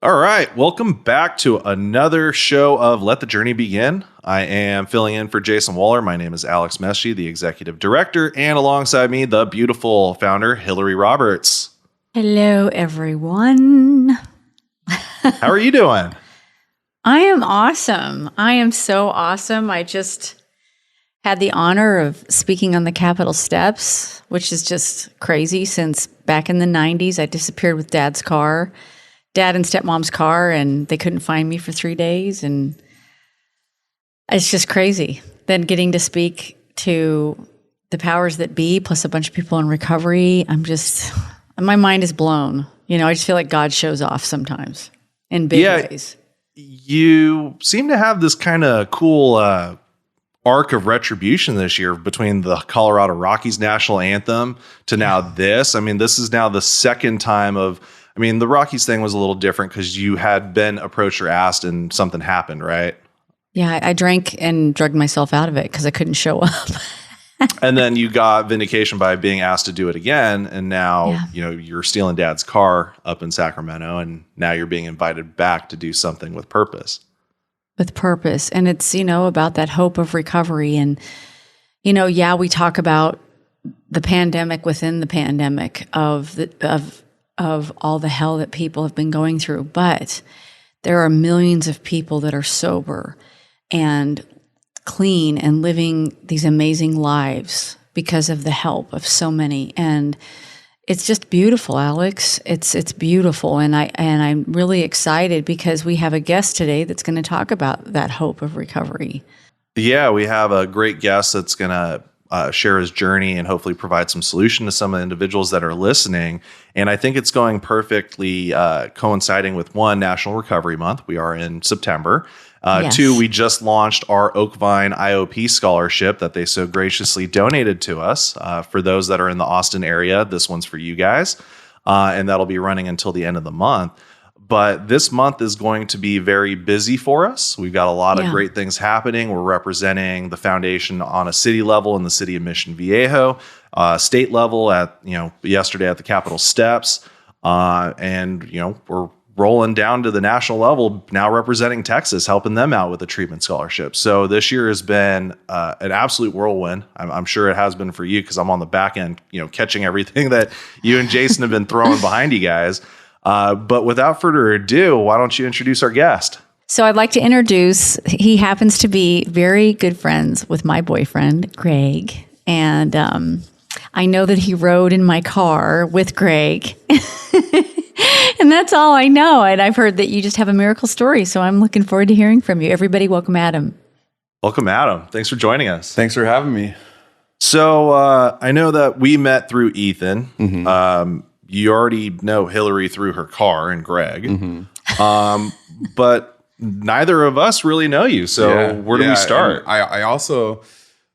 All right, welcome back to another show of Let the Journey Begin. I am filling in for Jason Waller. My name is Alex Mesci, the executive director, and alongside me, the beautiful founder, Hilary Roberts. Hello, everyone. How are you doing? I am awesome. I am so awesome. I just had the honor of speaking on the Capitol steps, which is just crazy since back in the 90s, I disappeared with Dad and stepmom's car, and they couldn't find me for 3 days. And it's just crazy. Then getting to speak to the powers that be, plus a bunch of people in recovery, my mind is blown. I just feel like God shows off sometimes in big ways. You seem to have this kind of cool arc of retribution this year between the Colorado Rockies national anthem to now this. I mean, this is now the second time the Rockies thing was a little different because you had been approached or asked and something happened, right? Yeah, I drank and drugged myself out of it because I couldn't show up. And then you got vindication by being asked to do it again. And now, you're stealing Dad's car up in Sacramento, and now you're being invited back to do something with purpose. With purpose. And it's, about that hope of recovery. And, we talk about the pandemic within the pandemic of all the hell that people have been going through. But there are millions of people that are sober and clean and living these amazing lives because of the help of so many. And it's just beautiful, Alex. It's beautiful. And I'm really excited because we have a guest today that's going to talk about that hope of recovery. Yeah, we have a great guest that's going to share his journey and hopefully provide some solution to some of the individuals that are listening. And I think it's going perfectly coinciding with one, National Recovery Month. We are in September. Yes. Two, we just launched our Oakvine IOP scholarship that they so graciously donated to us. For those that are in the Austin area, this one's for you guys. And that'll be running until the end of the month. But this month is going to be very busy for us. We've got a lot of great things happening. We're representing the foundation on a city level in the city of Mission Viejo, state level at, yesterday at the Capitol steps. And we're rolling down to the national level now, representing Texas, helping them out with a treatment scholarship. So this year has been an absolute whirlwind. I'm sure it has been for you because I'm on the back end, catching everything that you and Jason have been throwing behind you guys. But without further ado, why don't you introduce our guest? So I'd like to introduce, he happens to be very good friends with my boyfriend, Greg. And I know that he rode in my car with Greg. And that's all I know. And I've heard that you just have a miracle story. So I'm looking forward to hearing from you. Everybody, welcome Adam. Welcome, Adam. Thanks for joining us. Thanks for having me. So I know that we met through Ethan. Mm-hmm. You already know Hilary through her car and Greg. Mm-hmm. But neither of us really know you. So where do we start? I also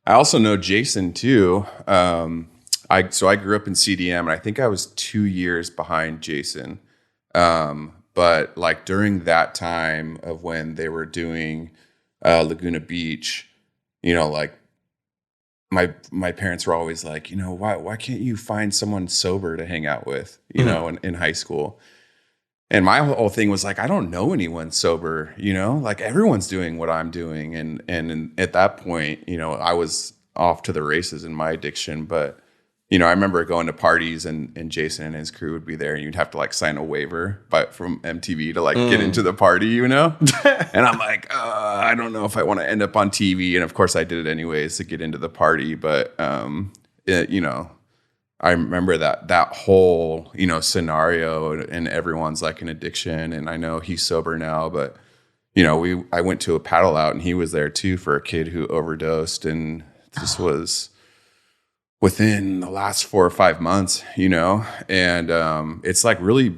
know Jason too. I grew up in CDM, and I think I was 2 years behind Jason. But like during that time of when they were doing Laguna Beach, like my parents were always like, why can't you find someone sober to hang out with, in high school? And my whole thing was like, I don't know anyone sober, like everyone's doing what I'm doing. And at that point, I was off to the races in my addiction. But, I remember going to parties and Jason and his crew would be there, and you'd have to like sign a waiver from MTV to like get into the party, And I'm like, I don't know if I want to end up on TV. And of course I did it anyways to get into the party. But, I remember that whole, scenario, and everyone's like an addiction. And I know he's sober now, but, I went to a paddle out, and he was there too for a kid who overdosed. And this was within the last 4 or 5 months, and it's like really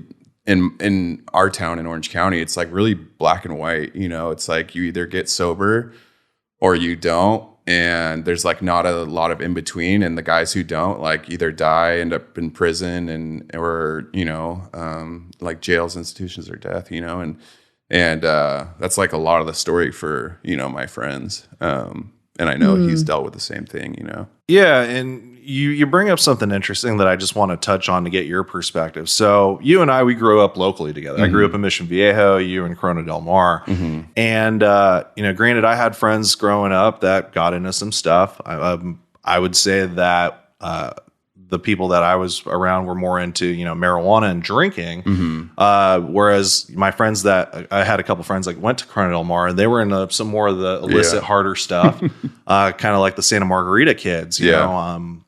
in our town in Orange County, it's like really black and white. It's like you either get sober or you don't. And there's like not a lot of in between. And the guys who don't like either die, end up in prison or like jails, institutions, or death, and that's like a lot of the story for, my friends. And I know he's dealt with the same thing, you know? Yeah. And you bring up something interesting that I just want to touch on to get your perspective. So you and I, we grew up locally together. I grew up in Mission Viejo, you in Corona Del Mar. And, granted, I had friends growing up that got into some stuff. I would say that the people that I was around were more into, marijuana and drinking. Whereas my friends I had a couple friends that went to Corona Del Mar, and they were into some more of the illicit, harder stuff, kind of like the Santa Margarita kids, you know.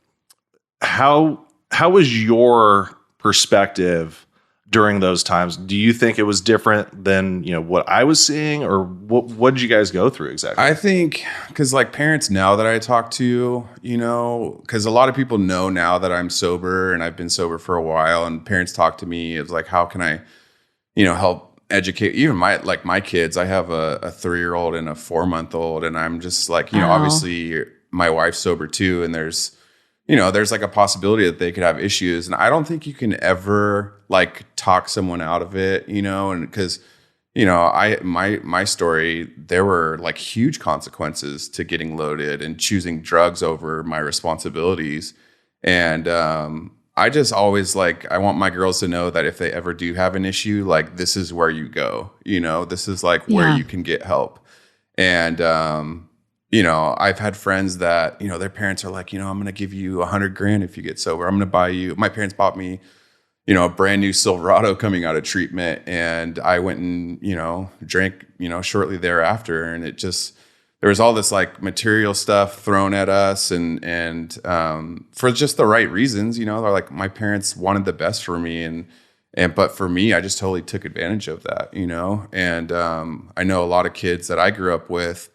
How was your perspective during those times? Do you think it was different than, what I was seeing, or what did you guys go through exactly? I think because like parents now that I talk to, because a lot of people know now that I'm sober and I've been sober for a while, and parents talk to me as like, how can I, help educate even my kids. I have a 3-year-old and a 4-month-old, and I'm just like, obviously my wife's sober too, and there's like a possibility that they could have issues. And I don't think you can ever like talk someone out of it, and because, my story, there were like huge consequences to getting loaded and choosing drugs over my responsibilities. And I just always I want my girls to know that if they ever do have an issue, like this is where you go, this is like where you can get help. And, I've had friends that, their parents are like, I'm going to give you $100,000 if you get sober. I'm going to buy you. My parents bought me, a brand new Silverado coming out of treatment. And I went and, drank, shortly thereafter. And there was all this like material stuff thrown at us and for just the right reasons, they're like, my parents wanted the best for me. But for me, I just totally took advantage of that, and I know a lot of kids that I grew up with,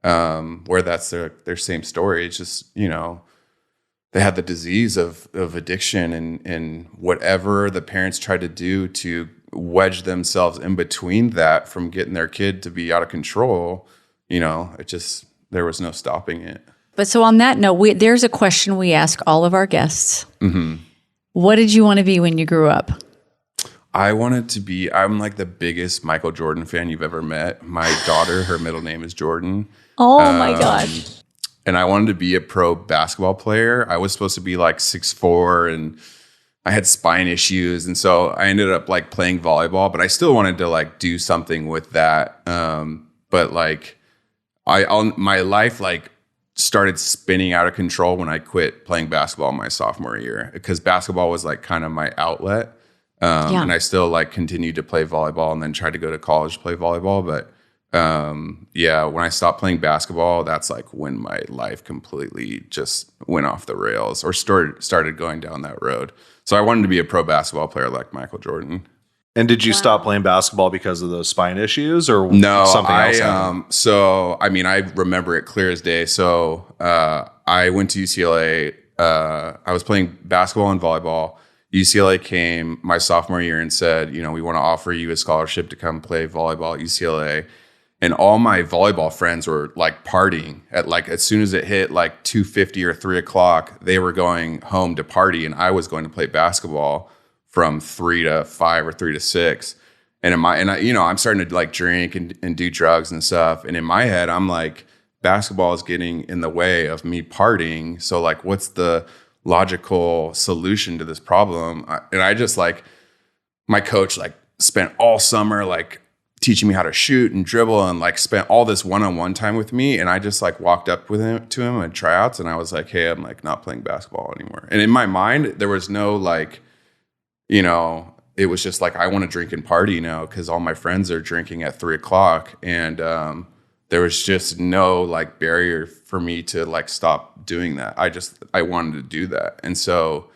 where that's their same story. It's just, they had the disease of addiction and whatever the parents tried to do to wedge themselves in between that from getting their kid to be out of control, there was no stopping it. But so on that note, there's a question we ask all of our guests. What did you want to be when you grew up? I'm like the biggest Michael Jordan fan you've ever met. My daughter, her middle name is Jordan. Oh my God. And I wanted to be a pro basketball player. I was supposed to be like 6'4", and I had spine issues. And so I ended up like playing volleyball, but I still wanted to like do something with that. But like my life like started spinning out of control when I quit playing basketball my sophomore year, because basketball was like kind of my outlet. And I still like continued to play volleyball and then tried to go to college to play volleyball. But when I stopped playing basketball, that's like when my life completely just went off the rails or started going down that road. So I wanted to be a pro basketball player like Michael Jordan. And did you stop playing basketball because of those spine issues, or no, something else happened? So, I mean, I remember it clear as day. So I went to UCLA. I was playing basketball and volleyball. UCLA came my sophomore year and said, we want to offer you a scholarship to come play volleyball at UCLA. And all my volleyball friends were like partying at like, as soon as it hit like 2:50 or 3 o'clock, they were going home to party. And I was going to play basketball from 3 to 5 or 3 to 6. And I'm starting to like drink and do drugs and stuff. And in my head, I'm like, basketball is getting in the way of me partying. So like, what's the logical solution to this problem? And I just like, my coach like spent all summer like teaching me how to shoot and dribble, and like spent all this one-on-one time with me. And I just like walked up to him at tryouts, and I was like, hey, I'm like not playing basketball anymore. And in my mind, there was no like, it was just like, I want to drink and party now because all my friends are drinking at 3 o'clock. And there was just no like barrier for me to like stop doing that. I wanted to do that. And so,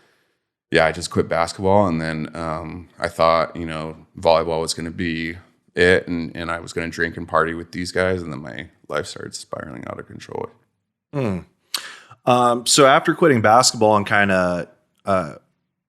I just quit basketball. And then I thought, volleyball was going to be it. And I was going to drink and party with these guys. And then my life started spiraling out of control. So after quitting basketball and kind of,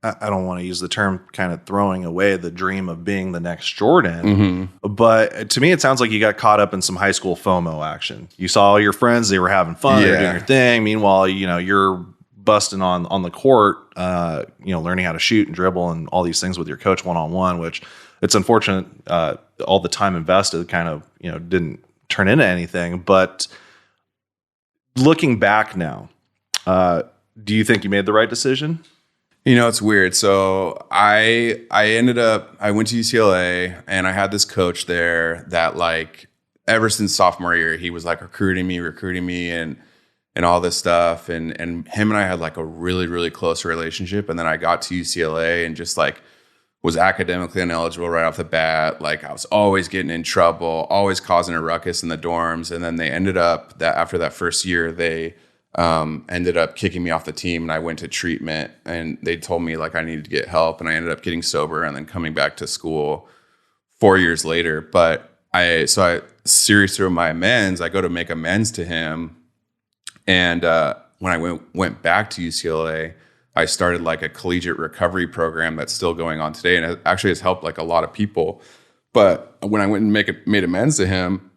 I don't want to use the term kind of throwing away the dream of being the next Jordan, but to me, it sounds like you got caught up in some high school FOMO action. You saw all your friends, they were having fun, they were doing your thing. Meanwhile, you're busting on the court, learning how to shoot and dribble and all these things with your coach one-on-one, which it's unfortunate. All the time invested kind of, didn't turn into anything, but looking back now, do you think you made the right decision? It's weird. So I went to UCLA, and I had this coach there that, like, ever since sophomore year, he was like recruiting me and all this stuff. And him and I had like a really, really close relationship. And then I got to UCLA and just like was academically ineligible right off the bat. Like, I was always getting in trouble, always causing a ruckus in the dorms. And then they ended up that after that first year, they ended up kicking me off the team, and I went to treatment, and they told me like I needed to get help, and I ended up getting sober and then coming back to school 4 years later. But I series through my amends, I go to make amends to him. And when I went back to UCLA, I started like a collegiate recovery program that's still going on today. And it actually has helped like a lot of people. But when I went and made amends to him,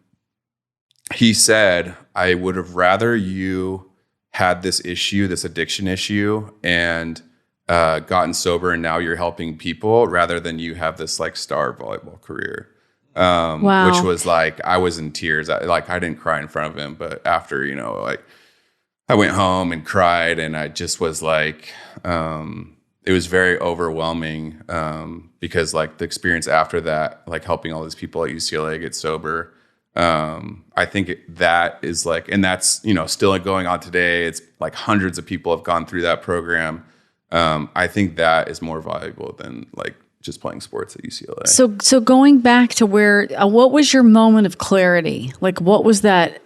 he said, I would have rather you had this issue, this addiction issue, and gotten sober, and now you're helping people, rather than you have this like star volleyball career. Wow. Which was like, I was in tears. I didn't cry in front of him, but after, like I went home and cried, and I just was like, it was very overwhelming, because like the experience after that, like helping all these people at UCLA get sober, I think that is like, and that's, still going on today. It's like hundreds of people have gone through that program. I think that is more valuable than like just playing sports at UCLA. So going back to where, what was your moment of clarity? Like, what was that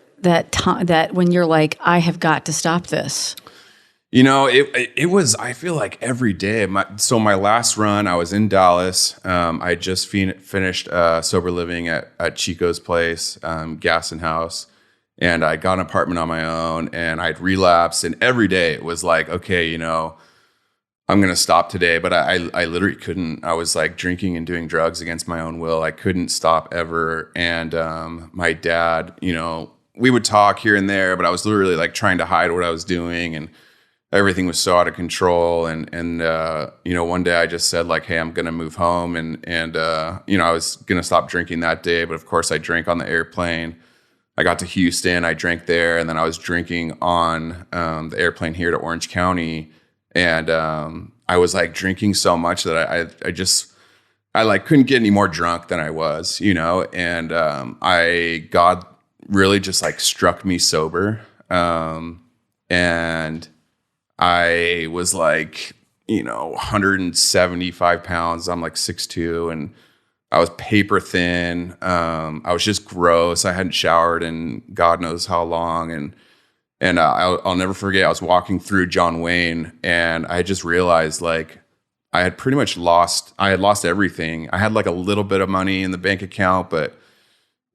time that when you're like, I have got to stop this? It was, I feel like every day. My last run, I was in Dallas. I just finished sober living at Chico's place, Gas and House. And I got an apartment on my own, and I'd relapsed. And every day it was like, okay, I'm going to stop today. But I literally couldn't. I was like drinking and doing drugs against my own will. I couldn't stop ever. And my dad, we would talk here and there, but I was literally like trying to hide what I was doing. And everything was so out of control. And one day I just said like, hey, I'm going to move home. And I was going to stop drinking that day. But of course I drank on the airplane. I got to Houston, I drank there. And then I was drinking on the airplane here to Orange County. And I was like drinking so much that I like couldn't get any more drunk than I was, and God really just like struck me sober. And I was like, 175 pounds. I'm like 6'2", and I was paper thin. I was just gross. I hadn't showered in God knows how long. And I'll never forget, I was walking through John Wayne, and I just realized like I had pretty much lost everything. I had like a little bit of money in the bank account, but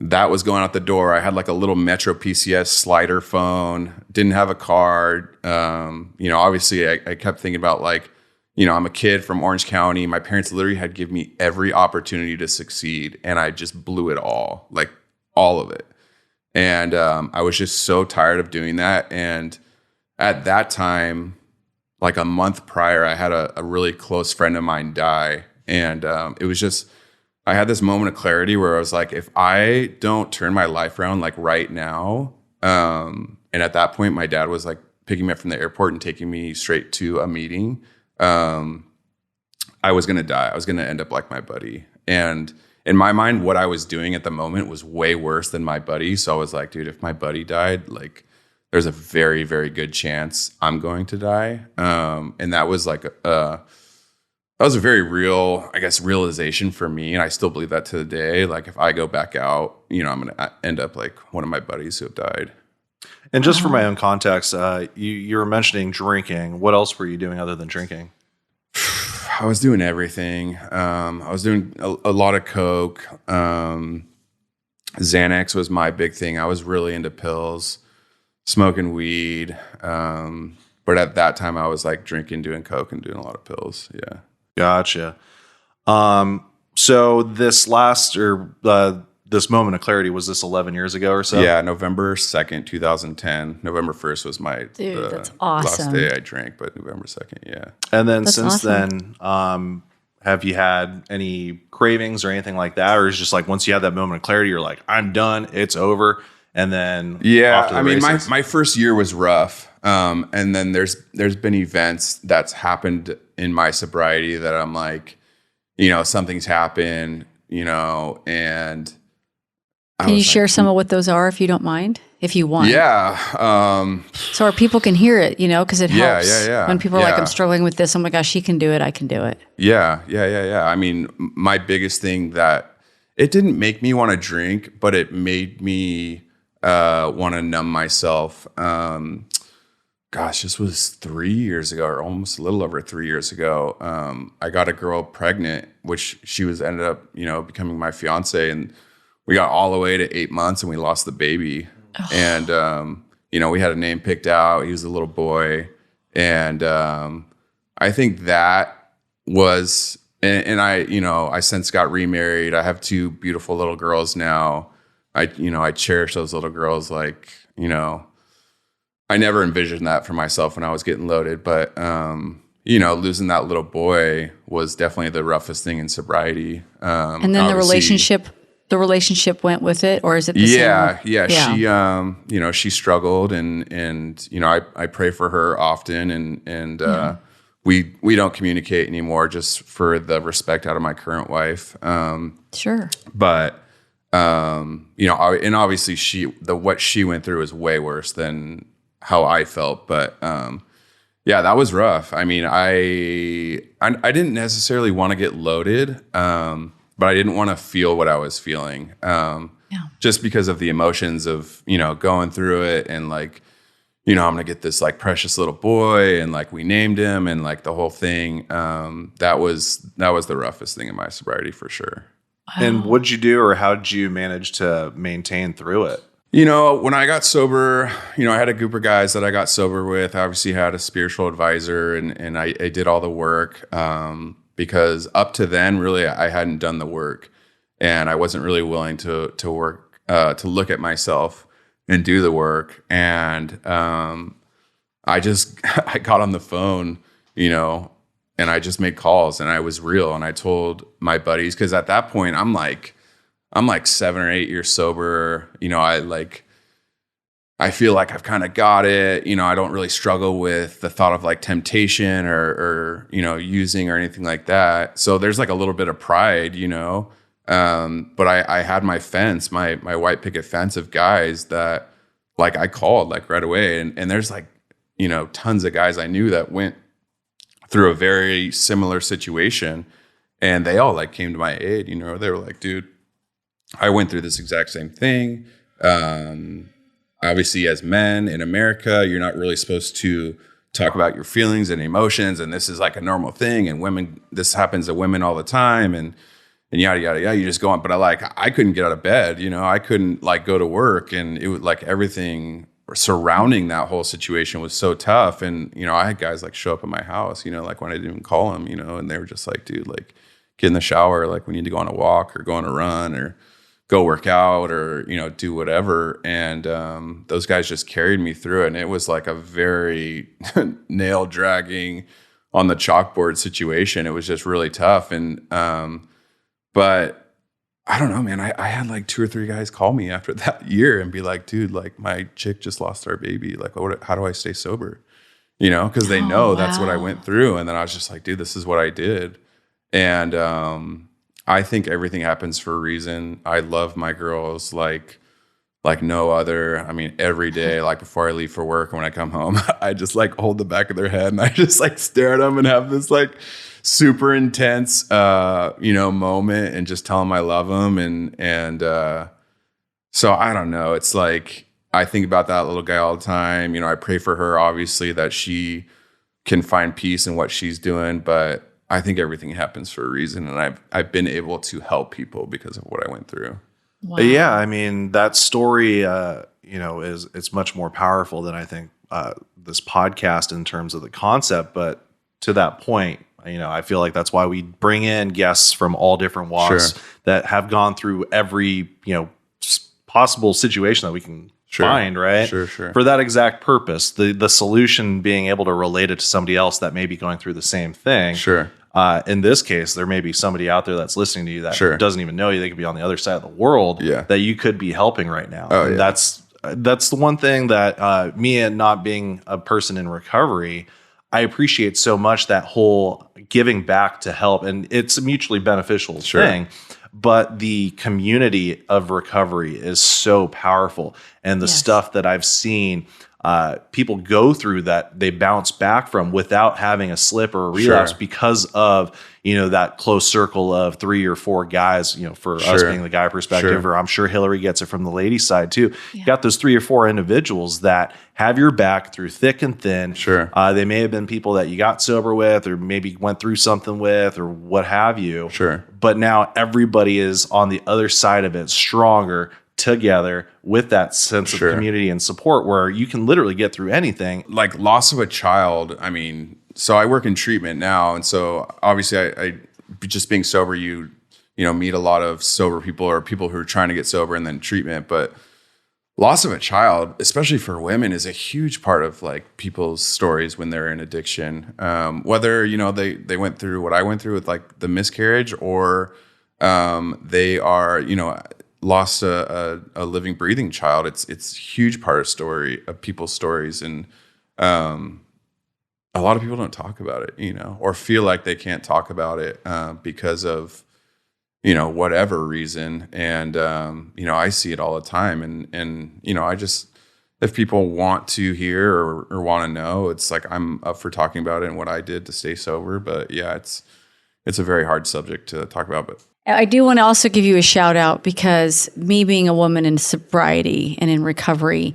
that was going out the door. I had like a little Metro PCS slider phone, didn't have a card. Obviously I kept thinking about like, I'm a kid from Orange County. My parents literally had given me every opportunity to succeed, and I just blew it all, like all of it. And I was just so tired of doing that. And at that time, like a month prior, I had a really close friend of mine die. And it was just, I had this moment of clarity where I was like, if I don't turn my life around like right now, and at that point, my dad was like picking me up from the airport and taking me straight to a meeting. I was going to die. I was going to end up like my buddy. And in my mind, what I was doing at the moment was way worse than my buddy. So I was like, dude, if my buddy died, like there's a very, very good chance I'm going to die. And that was like, that was a very real, I guess, realization for me. And I still believe that to the day. Like if I go back out, I'm going to end up like one of my buddies who have died. And just for my own context, you were mentioning drinking. What else were you doing other than drinking? I was doing everything. I was doing a lot of coke. Xanax was my big thing. I was really into pills, smoking weed. But at that time, I was like drinking, doing coke, and doing a lot of pills. Yeah. Gotcha. So this this moment of clarity, was this 11 years ago or so? Yeah, November 2nd, 2010. November 1st was my that's awesome. last day I drank, but November 2nd, yeah. And then That's since awesome. then, have you had any cravings or anything like that? Or is just like once you have that moment of clarity, you're like, I'm done, it's over, and then off Yeah, to the I mean, races? my first year was rough, and then there's been events that's happened in my sobriety that I'm like, something's happened, and Can you share some of what those are if you don't mind? If you want. Yeah. So our people can hear it, because it helps. Yeah. When people are like, I'm struggling with this. Oh my gosh, she can do it. I can do it. Yeah. I mean, my biggest thing that it didn't make me want to drink, but it made me want to numb myself. Gosh, this was 3 years ago, or almost a little over 3 years ago. I got a girl pregnant, which she ended up, becoming my fiance, and we got all the way to 8 months, and we lost the baby. Oh. And we had a name picked out. He was a little boy, and I think that was. And I since got remarried. I have 2 beautiful little girls now. I cherish those little girls. Like, I never envisioned that for myself when I was getting loaded, but losing that little boy was definitely the roughest thing in sobriety. And then the relationship went with it, or is it the same? Yeah. She struggled, and I pray for her often, and we don't communicate anymore just for the respect out of my current wife. Sure. But and obviously what she went through is way worse than how I felt, but that was rough. I mean, I didn't necessarily want to get loaded, but I didn't want to feel what I was feeling, just because of the emotions of going through it, and like, I'm gonna get this like precious little boy, and like we named him, and like the whole thing. That was the roughest thing in my sobriety for sure. Wow. And what'd you do, or how did you manage to maintain through it? When I got sober, I had a group of guys that I got sober with. I obviously had a spiritual advisor, and I did all the work, because up to then, really, I hadn't done the work, and I wasn't really willing to work, to look at myself and do the work. And I got on the phone, and I just made calls, and I was real, and I told my buddies, because at that point I'm like 7 or 8 years sober. I feel like I've kind of got it. I don't really struggle with the thought of like temptation or using or anything like that. So there's like a little bit of pride, but I had my fence, my white picket fence of guys that like I called like right away. And there's like, tons of guys I knew that went through a very similar situation, and they all like came to my aid. They were like, dude, I went through this exact same thing. Obviously, as men in America, you're not really supposed to talk about your feelings and emotions, and this is like a normal thing. And women, this happens to women all the time, and yada yada yada. You just go on, but I couldn't get out of bed. I couldn't like go to work, and it was like everything surrounding that whole situation was so tough. And I had guys like show up at my house, like when I didn't even call them, and they were just like, dude, like get in the shower, like we need to go on a walk or go on a run or go work out or, do whatever. And those guys just carried me through it. And it was like a very nail dragging on the chalkboard situation. It was just really tough. And, but I don't know, man, I had like 2 or 3 guys call me after that year and be like, dude, like my chick just lost our baby. Like, how do I stay sober? Cause they know that's what I went through. And then I was just like, dude, this is what I did. And, I think everything happens for a reason. I love my girls like no other. I mean, every day, like before I leave for work and when I come home, I just like hold the back of their head and I just like stare at them and have this like super intense, moment and just tell them I love them. And so I don't know. It's like, I think about that little guy all the time. I pray for her, obviously, that she can find peace in what she's doing, but I think everything happens for a reason, and I've been able to help people because of what I went through. Wow. Yeah, I mean that story, it's much more powerful than I think this podcast in terms of the concept. But to that point, I feel like that's why we bring in guests from all different walks that have gone through every possible situation that we can find, right? Sure. For that exact purpose, the solution being able to relate it to somebody else that may be going through the same thing. Sure. In this case, there may be somebody out there that's listening to you that Sure. doesn't even know you. They could be on the other side of the world that you could be helping right now. Oh, and yeah. that's the one thing that me and not being a person in recovery, I appreciate so much, that whole giving back to help. And it's a mutually beneficial thing. But the community of recovery is so powerful. And the stuff that I've seen people go through that they bounce back from without having a slip or a relapse because of, that close circle of 3 or 4 guys, for us being the guy perspective, or I'm sure Hilary gets it from the lady side too. You got those 3 or 4 individuals that have your back through thick and thin. They may have been people that you got sober with, or maybe went through something with, or what have you. But now everybody is on the other side of it, stronger together, with that sense of community and support, where you can literally get through anything. Like loss of a child. I mean, so I work in treatment now. And so obviously I just being sober, you meet a lot of sober people, or people who are trying to get sober and then treatment. But loss of a child, especially for women, is a huge part of like people's stories when they're in addiction. Whether, they went through what I went through with like the miscarriage, or they are, lost a living, breathing child. It's a huge part of people's stories. And a lot of people don't talk about it, or feel like they can't talk about it because of, whatever reason. And, I see it all the time. And I just, if people want to hear or want to know, it's like, I'm up for talking about it and what I did to stay sober. But yeah, it's a very hard subject to talk about. But I do want to also give you a shout out, because me being a woman in sobriety and in recovery,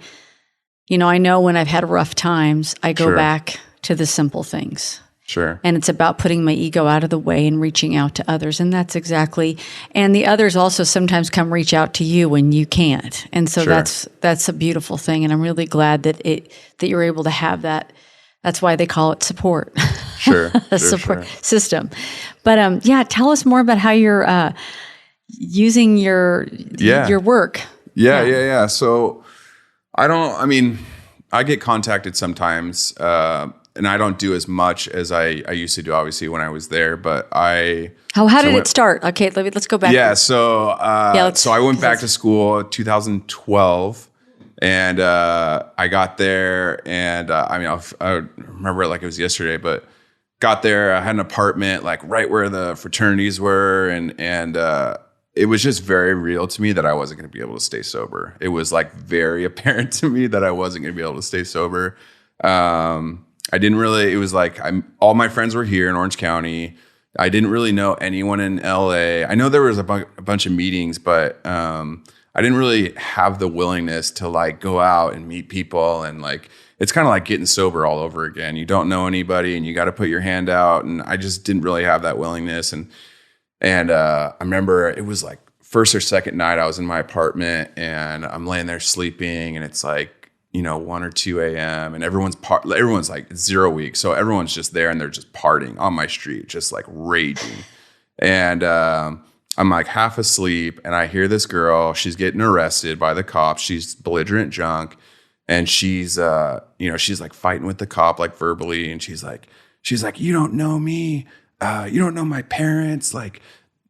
I know when I've had rough times, I go back to the simple things. And it's about putting my ego out of the way and reaching out to others. And that's exactly, and the others also sometimes come reach out to you when you can't. And so that's a beautiful thing. And I'm really glad that you're able to have that. That's why they call it support. A support system. But tell us more about how you're using your work. Yeah. So I get contacted sometimes, and I don't do as much as I used to do, obviously, when I was there. But how did it start? Okay, let's go back. Yeah. So so I went back to school in 2012. And I got there, and I remember it like it was yesterday, but got there. I had an apartment like right where the fraternities were, and it was just very real to me that I wasn't going to be able to stay sober. It was like very apparent to me that I wasn't going to be able to stay sober. I didn't really. It was like all my friends were here in Orange County. I didn't really know anyone in LA. I know there was a bunch of meetings, but I didn't really have the willingness to like go out and meet people. And like, it's kind of like getting sober all over again. You don't know anybody and you got to put your hand out. And I just didn't really have that willingness. And I remember it was like first or second night I was in my apartment, and I'm laying there sleeping, and it's like, 1 or 2 a.m. and everyone's like 0 weeks. So everyone's just there and they're just partying on my street, just like raging. And, I'm like half asleep, and I hear this girl. She's getting arrested by the cops. She's belligerent drunk, and she's she's like fighting with the cop, like verbally. And she's like, you don't know me. You don't know my parents. Like,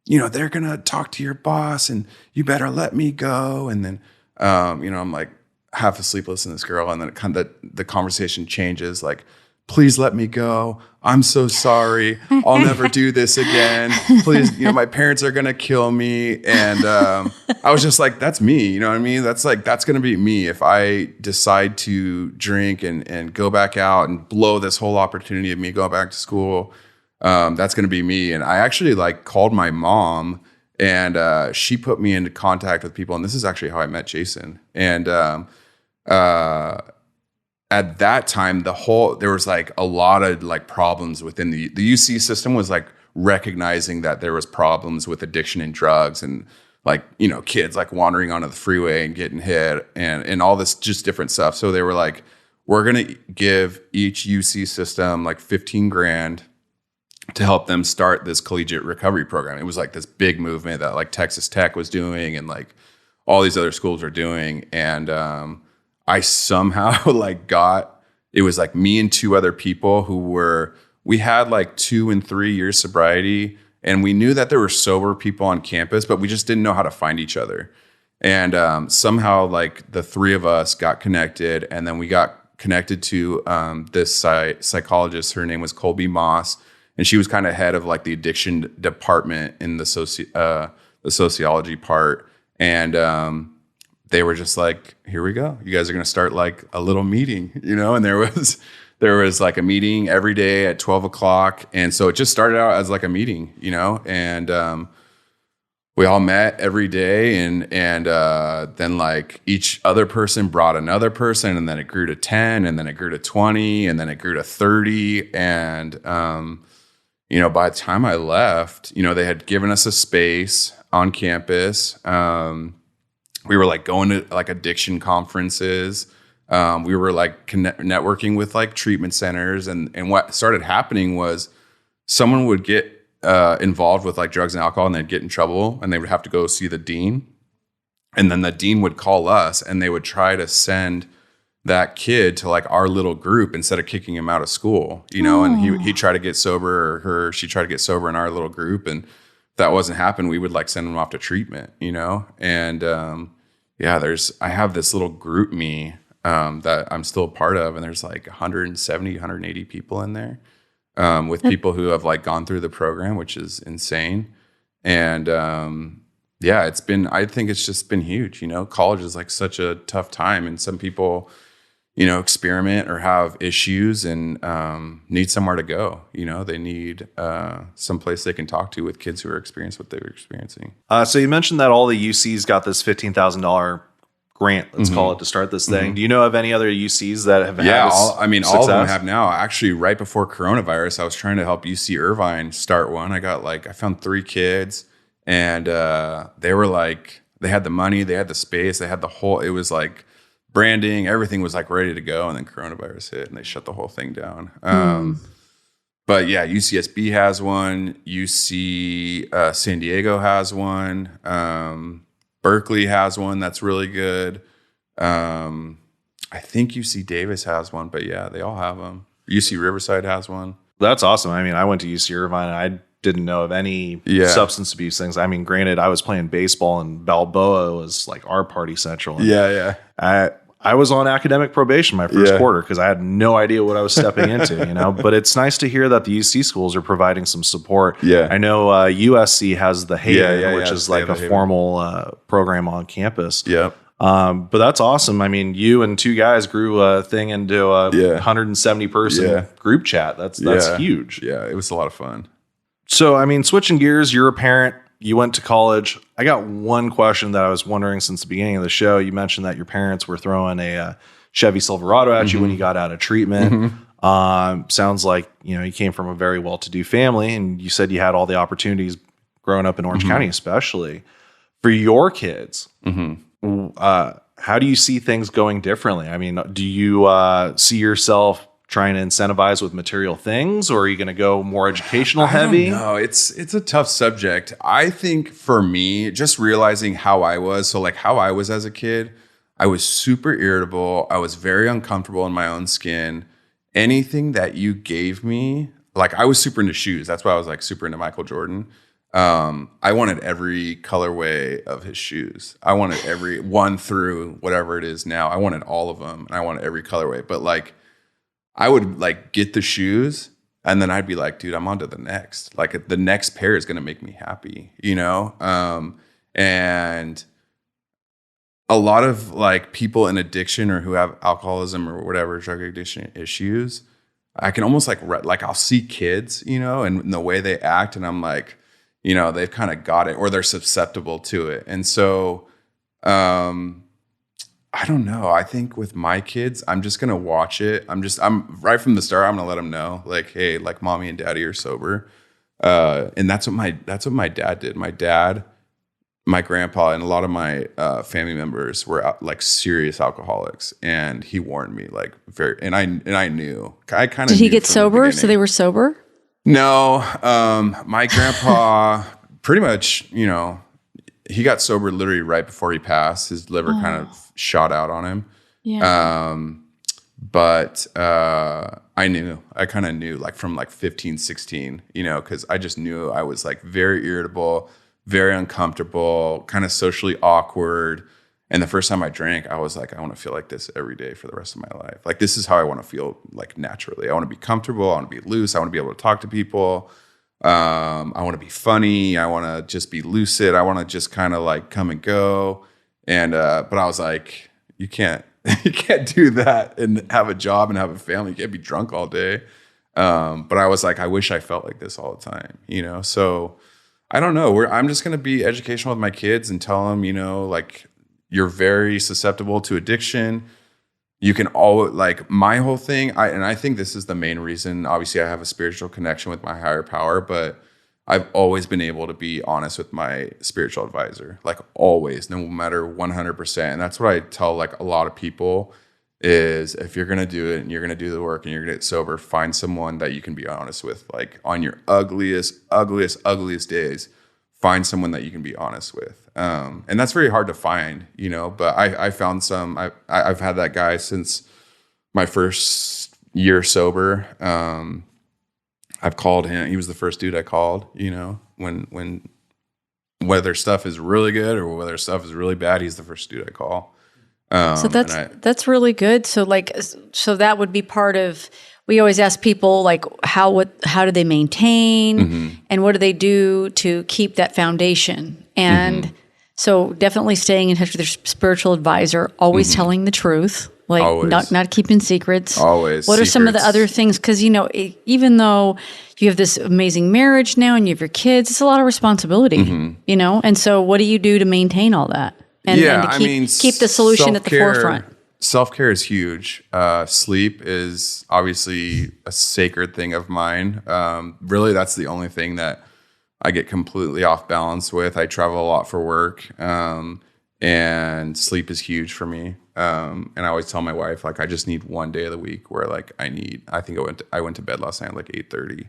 they're gonna talk to your boss, and you better let me go. And then, I'm like half asleep listening to this girl, and then the conversation changes, like, please let me go. I'm so sorry. I'll never do this again. Please, my parents are going to kill me. And I was just like, that's me. You know what I mean? That's going to be me. If I decide to drink and go back out and blow this whole opportunity of me going back to school, that's going to be me. And I actually like called my mom, and she put me into contact with people. And this is actually how I met Jason. And at that time, there was like a lot of like problems within the UC system was like recognizing that there was problems with addiction and drugs, and like, kids like wandering onto the freeway and getting hit and all this just different stuff. So they were like, we're going to give each UC system like $15,000 to help them start this collegiate recovery program. It was like this big movement that like Texas Tech was doing, and like all these other schools were doing. And I somehow like it was like me and 2 other people who were we had like 2 and 3 years sobriety, and we knew that there were sober people on campus, but we just didn't know how to find each other. And somehow like the 3 of us got connected, and then we got connected to this psychologist. Her name was Colby Moss, and she was kind of head of like the addiction department in the sociology part. And they were just like, here we go. You guys are going to start like a little meeting, and there was like a meeting every day at 12 o'clock. And so it just started out as like a meeting, and we all met every day, and then like each other person brought another person, and then it grew to 10, and then it grew to 20, and then it grew to 30. And, by the time I left, they had given us a space on campus. We were like going to like addiction conferences. We were like networking with like treatment centers, and what started happening was someone would get involved with like drugs and alcohol, and they'd get in trouble, and they would have to go see the dean. And then the dean would call us, and they would try to send that kid to like our little group instead of kicking him out of school, and he'd try to get sober, or she'd try to get sober in our little group. And if that wasn't happening, we would like send them off to treatment, and I have this little group me that I'm still a part of, and there's like 170, 180 people in there. With people who have like gone through the program, which is insane. And I think it's just been huge. College is like such a tough time, and some people, experiment or have issues and need somewhere to go. They need some place they can talk to with kids who are experiencing what they were experiencing. So you mentioned that all the UCs got this $15,000 grant, let's call it, to start this thing. Do you know of any other UCs that have had this all of success? them have now. Actually, right before coronavirus, I was trying to help UC Irvine start one. I found 3 kids, and they were like, they had the money, they had the space, they had the whole, it was like branding, everything was like ready to go, and then coronavirus hit and they shut the whole thing down. But yeah, UCSB has one, UC San Diego has one, Berkeley has one that's really good. I think UC Davis has one, but yeah, they all have them. UC Riverside has one. That's awesome. I mean, I went to UC Irvine, and I didn't know of any substance abuse things. I mean, granted, I was playing baseball, and Balboa was like our party central. And I was on academic probation my first quarter because I had no idea what I was stepping into, But it's nice to hear that the UC schools are providing some support. Yeah. I know USC has the Haven, which is like a formal program on campus. Yeah. But that's awesome. I mean, you and 2 guys grew a thing into a 170 person group chat. That's huge. Yeah, it was a lot of fun. So, I mean, switching gears, you're a parent. You went to college. I got one question that I was wondering since the beginning of the show. You mentioned that your parents were throwing a Chevy Silverado at you when you got out of treatment. Sounds like, you came from a very well-to-do family, and you said you had all the opportunities growing up in Orange County, especially. For your kids, how do you see things going differently? I mean, do you see yourself trying to incentivize with material things, or are you going to go more educational heavy? No, it's a tough subject. I think for me, just realizing how I was, so like how I was as a kid, I was super irritable. I was very uncomfortable in my own skin. Anything that you gave me, like I was super into shoes. That's why I was like super into Michael Jordan. I wanted every colorway of his shoes. I wanted every 1 through whatever it is now. I wanted all of them, and I wanted every colorway. But like, I would like get the shoes, and then I'd be like, dude, I'm on to the next. Like the next pair is going to make me happy, and a lot of like people in addiction or who have alcoholism or whatever drug addiction issues, I can almost like I'll see kids, and the way they act, and I'm like, they've kind of got it, or they're susceptible to it. And so, I don't know. I think with my kids, I'm just going to watch it. I'm right from the start, I'm going to let them know like, hey, like mommy and daddy are sober. And that's what my dad did. My dad, my grandpa, and a lot of my family members were like serious alcoholics, and he warned me like and I knew. I kind of Did he get sober? So they were sober? No. My grandpa pretty much, he got sober literally right before he passed. His liver kind of shot out on him. Yeah. But I kind of knew like from like 15, 16, you know, because I just knew I was like very irritable, very uncomfortable, kind of socially awkward. And the first time I drank, I was like, I want to feel like this every day for the rest of my life. Like, this is how I want to feel, like, naturally. I want to be comfortable. I want to be loose. I want to be able to talk to people. I want to be funny. I want to just be lucid. I want to just kind of like come and go. And, but I was like, you can't do that and have a job and have a family. You can't be drunk all day. But I was like, I wish I felt like this all the time, you know? So I don't know. I'm just going to be educational with my kids and tell them, you know, like, you're very susceptible to addiction. You can all like my whole thing. I think this is the main reason. Obviously, I have a spiritual connection with my higher power, but I've always been able to be honest with my spiritual advisor, like always, no matter 100%. And that's what I tell like a lot of people is if you're going to do it and you're going to do the work and you're going to get sober, find someone that you can be honest with, like on your ugliest days. Find someone that you can be honest with. And that's very hard to find, you know, but I found some. I've had that guy since my first year sober. I've called him. He was the first dude I called, you know, when whether stuff is really good or whether stuff is really bad, he's the first dude I call. So that's really good. So so that would be part of. We always ask people like how do they maintain and what do they do to keep that foundation? And so definitely staying in touch with their spiritual advisor, always telling the truth, like not keeping secrets. Always. What are some of the other things? Because, you know, even though you have this amazing marriage now and you have your kids, it's a lot of responsibility, you know? And so what do you do to maintain all that? And to keep the solution at the forefront? Self-care is huge. Sleep is obviously a sacred thing of mine. Really, that's the only thing that I get completely off balance with. I travel a lot for work, and sleep is huge for me. And I always tell my wife, like, I just need one day of the week where, like, I went to bed last night at like 8:30.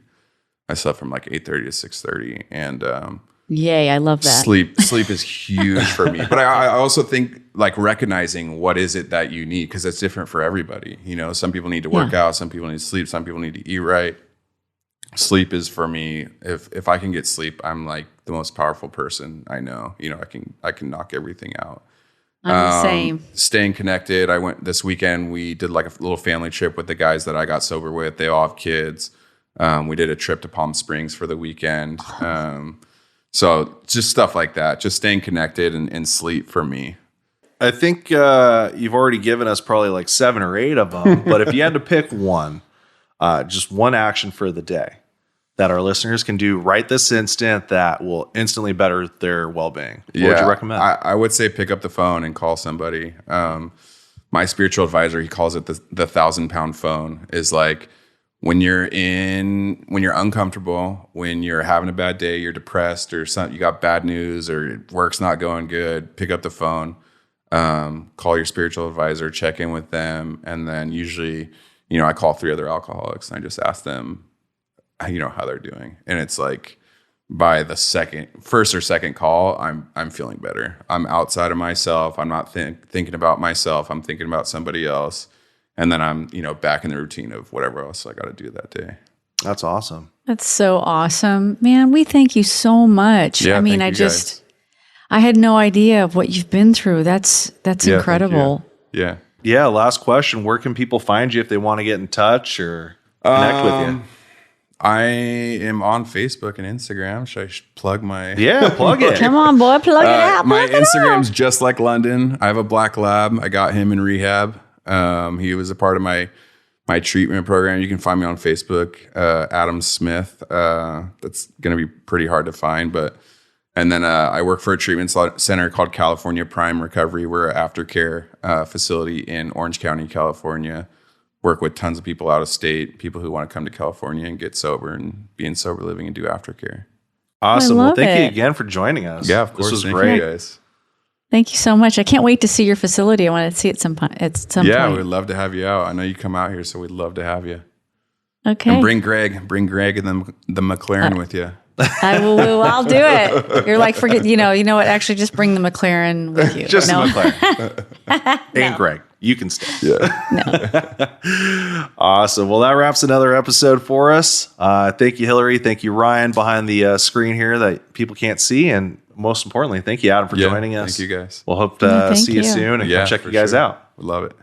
I slept from like 8:30 to 6:30, and yay, I love that. Sleep is huge for me. But I also think like recognizing what is it that you need, because it's different for everybody. You know, some people need to work out, some people need to sleep, some people need to eat right. Sleep is for me. If I can get sleep, I'm like the most powerful person I know. You know, I can knock everything out. I'm the same. Staying connected. I went this weekend. We did like a little family trip with the guys that I got sober with. They all have kids. We did a trip to Palm Springs for the weekend. So just stuff like that, just staying connected and sleep for me. I think you've already given us probably like 7 or 8 of them. But if you had to pick one, just one action for the day that our listeners can do right this instant that will instantly better their well-being, what would you recommend? I would say pick up the phone and call somebody. My spiritual advisor, he calls it the 1,000-pound phone, is like, when you're uncomfortable, when you're having a bad day, you're depressed or something, you got bad news or work's not going good, pick up the phone, call your spiritual advisor, check in with them. And then usually, you know, I call 3 other alcoholics and I just ask them, you know, how they're doing. And it's like by the first or second call, I'm feeling better. I'm outside of myself. I'm not thinking about myself. I'm thinking about somebody else. And then I'm, you know, back in the routine of whatever else I got to do that day. That's awesome. That's so awesome. Man, we thank you so much. Yeah, I mean, I had no idea of what you've been through. That's incredible. Yeah. Yeah. Last question. Where can people find you if they want to get in touch or connect with you? I am on Facebook and Instagram. Should I plug my... Yeah, plug it. Come on, boy. Plug it out. My Instagram's just like London. I have a black lab. I got him in rehab. He was a part of my treatment program. You can find me on Facebook, Adam Smith. That's going to be pretty hard to find, and then I work for a treatment center called California Prime Recovery. We're an aftercare facility in Orange County, California. Work with tons of people out of state, people who want to come to California and get sober and be in sober living and do aftercare. Awesome. Well, thank you again for joining us. Yeah, of course. This was Thank great. you guys. Thank you so much. I can't wait to see your facility. I want to see it some point. Yeah, we'd love to have you out. I know you come out here, so we'd love to have you. Okay. And bring Greg and the McLaren with you. I'll do it. You're like, you know what? Actually, just bring the McLaren with you. Just the McLaren. And Greg. You can stay. Yeah. Awesome. Well, that wraps another episode for us. Thank you, Hilary. Thank you, Ryan, behind the screen here that people can't see. And most importantly, thank you, Adam, for joining us. Thank you, guys. We'll hope to thank see you you. soon and come check for you guys sure. out. We love it.